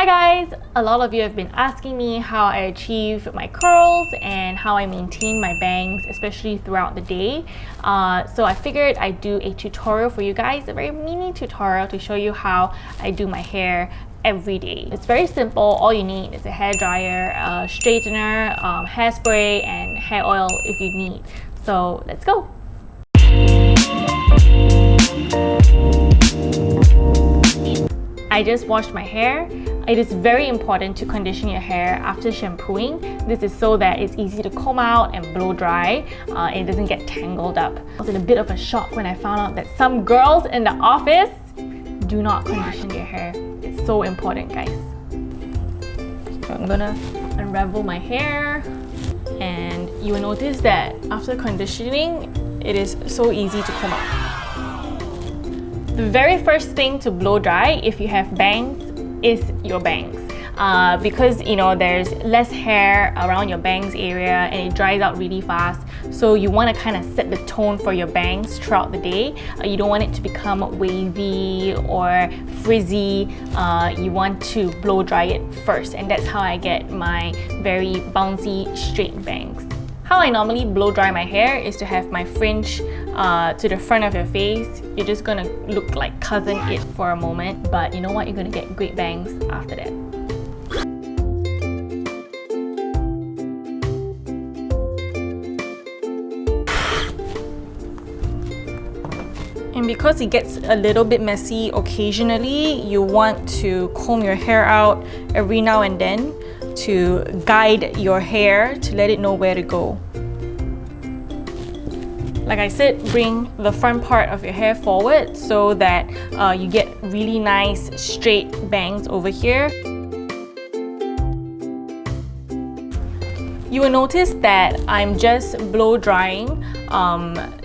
Hi guys! A lot of you have been asking me how I achieve my curls and how I maintain my bangs, especially throughout the day. So I figured I'd do a tutorial for you guys, a very mini tutorial to show you how I do my hair every day. It's very simple. All you need is a hairdryer, a straightener, hairspray, and hair oil if you need. So let's go! I just washed my hair. It is very important to condition your hair after shampooing. This is so that it's easy to comb out and blow dry and it doesn't get tangled up. I was in a bit of a shock when I found out that some girls in the office do not condition their hair. It's so important, guys. So I'm gonna unravel my hair, and you will notice that after conditioning, it is so easy to comb out. The very first thing to blow dry if you have bangs is your bangs. Because there's less hair around your bangs area and it dries out really fast, so you want to kind of set the tone for your bangs throughout the day. You don't want it to become wavy or frizzy. You want to blow dry it first, and that's how I get my very bouncy straight bangs. How I normally blow dry my hair is to have my fringe to the front of your face. You're just gonna look like cousin it for a moment, but you know what? You're gonna get great bangs after that. And because it gets a little bit messy occasionally, you want to comb your hair out every now and then to guide your hair, to let it know where to go. Like I said, bring the front part of your hair forward so that you get really nice straight bangs over here. You will notice that I'm just blow drying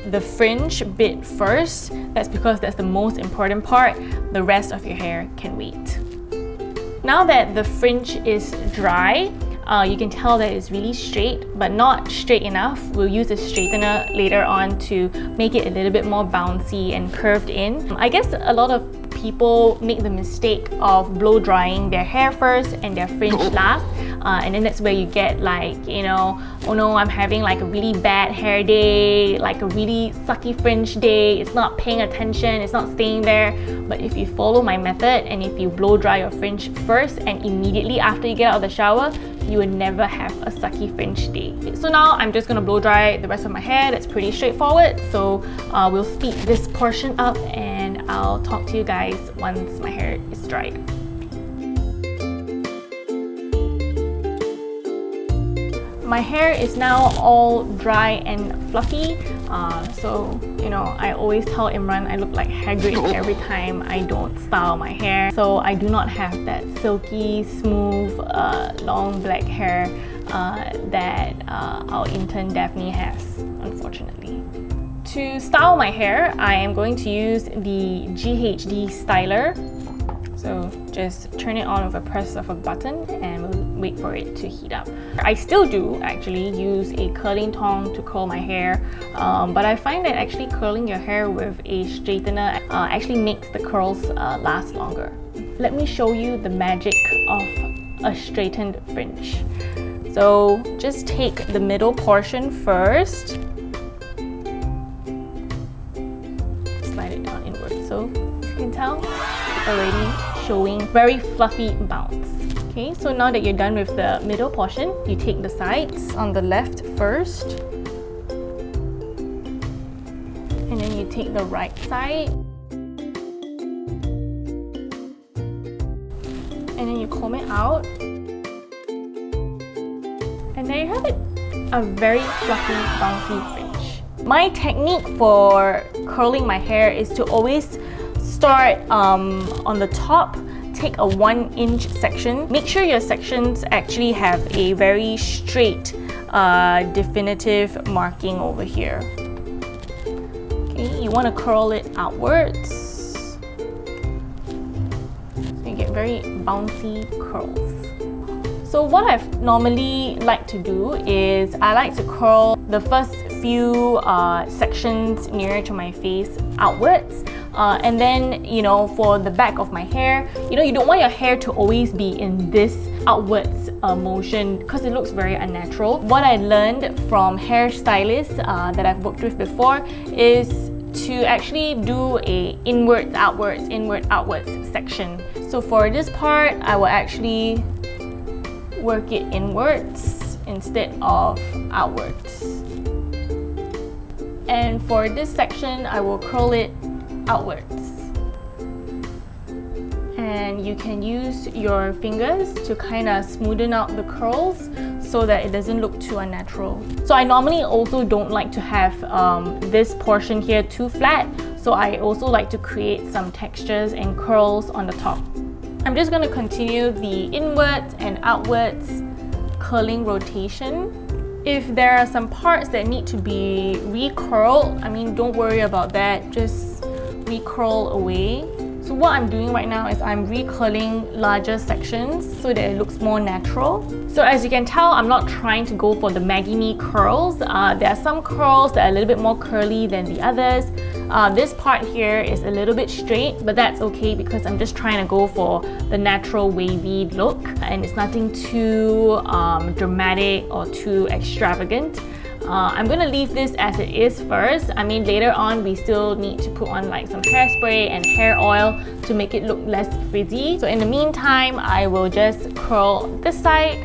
the fringe bit first. That's because that's the most important part. The rest of your hair can wait. Now that the fringe is dry, you can tell that it's really straight, but not straight enough. We'll use a straightener later on to make it a little bit more bouncy and curved in. I guess a lot of people make the mistake of blow drying their hair first and their fringe last, and then that's where you get like, oh no, I'm having like a really bad hair day, like a really sucky fringe day. It's not paying attention, it's not staying there. But if you follow my method and if you blow dry your fringe first and immediately after you get out of the shower, you would never have a sucky fringe day. So now I'm just gonna blow dry the rest of my hair. That's pretty straightforward. So we'll speed this portion up and I'll talk to you guys once my hair is dried. My hair is now all dry and fluffy. I always tell Imran I look like Hagrid every time I don't style my hair. So I do not have that silky, smooth, long black hair that our intern Daphne has, unfortunately. To style my hair, I am going to use the Ghd Styler. So just turn it on with a press of a button and we'll wait for it to heat up. I still do actually use a curling tong to curl my hair, but I find that actually curling your hair with a straightener actually makes the curls last longer. Let me show you the magic of a straightened fringe. So just take the middle portion first. Slide it down inward. So you can tell it's already showing very fluffy bounce. Okay, so now that you're done with the middle portion, you take the sides on the left first, and then you take the right side, and then you comb it out, and there you have it, a very fluffy, bouncy fringe. My technique for curling my hair is to always start on the top, take a 1-inch section. Make sure your sections actually have a very straight, definitive marking over here. Okay, you want to curl it outwards so you get very bouncy curls. So what I normally like to do is I like to curl the first few sections nearer to my face outwards And then, you know, for the back of my hair, you know, you don't want your hair to always be in this outwards motion because it looks very unnatural. What I learned from hairstylists that I've worked with before is to actually do a inward outwards section. So for this part, I will actually work it inwards instead of outwards. And for this section, I will curl it outwards. And you can use your fingers to kind of smoothen out the curls so that it doesn't look too unnatural. So I normally also don't like to have this portion here too flat, so I also like to create some textures and curls on the top. I'm just going to continue the inwards and outwards curling rotation. If there are some parts that need to be recurled, I mean, don't worry about that, just recurl away. So what I'm doing right now is I'm recurling larger sections so that it looks more natural. So as you can tell, I'm not trying to go for the Maggie Me curls. There are some curls that are a little bit more curly than the others. This part here is a little bit straight, but that's okay because I'm just trying to go for the natural wavy look, and it's nothing too dramatic or too extravagant. I'm gonna leave this as it is first. I mean, later on we still need to put on like some hairspray and hair oil to make it look less frizzy. So in the meantime, I will just curl this side.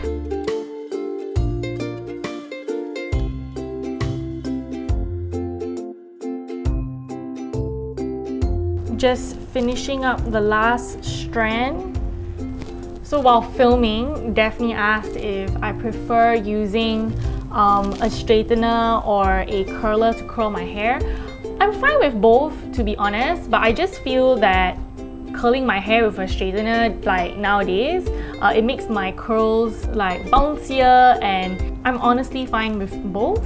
Just finishing up the last strand. So while filming, Daphne asked if I prefer using a straightener or a curler to curl my hair. I'm fine with both, to be honest, but I just feel that curling my hair with a straightener like nowadays, it makes my curls like bouncier, and I'm honestly fine with both.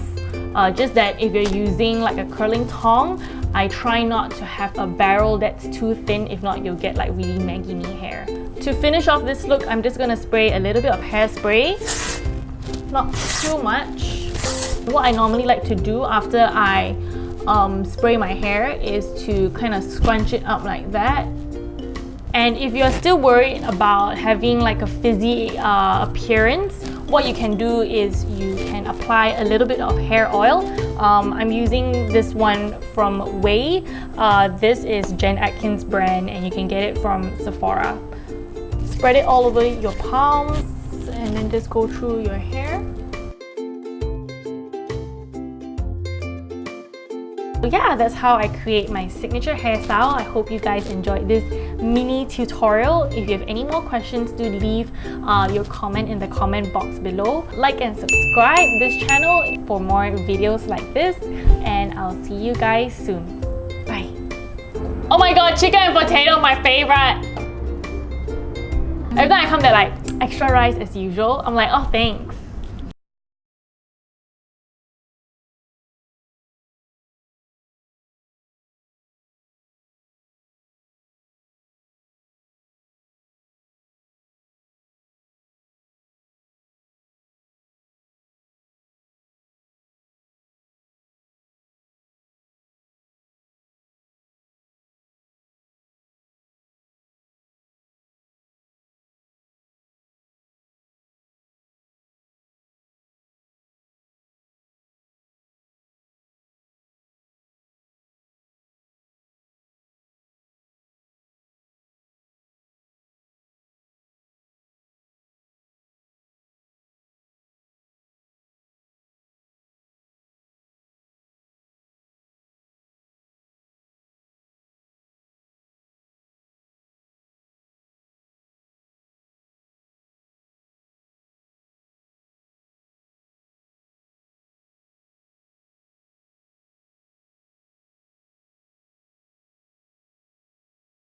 Just that if you're using like a curling tong, I try not to have a barrel that's too thin, if not you'll get like really Maggie Me hair. To finish off this look, I'm just gonna spray a little bit of hairspray. Not too much. What I normally like to do after I spray my hair is to kind of scrunch it up like that. And if you're still worried about having like a frizzy appearance, what you can do is you can apply a little bit of hair oil. I'm using this one from Wavy. This is Jen Atkins brand, and you can get it from Sephora. Spread it all over your palms and then just go through your hair. So yeah, that's how I create my signature hairstyle. I hope you guys enjoyed this mini tutorial. If you have any more questions, do leave your comment in the comment box below. Like and subscribe this channel for more videos like this, and I'll see you guys soon. Bye. Oh my god, chicken and potato, my favorite! Every time I come, they're like, extra rice as usual. I'm like, oh thanks.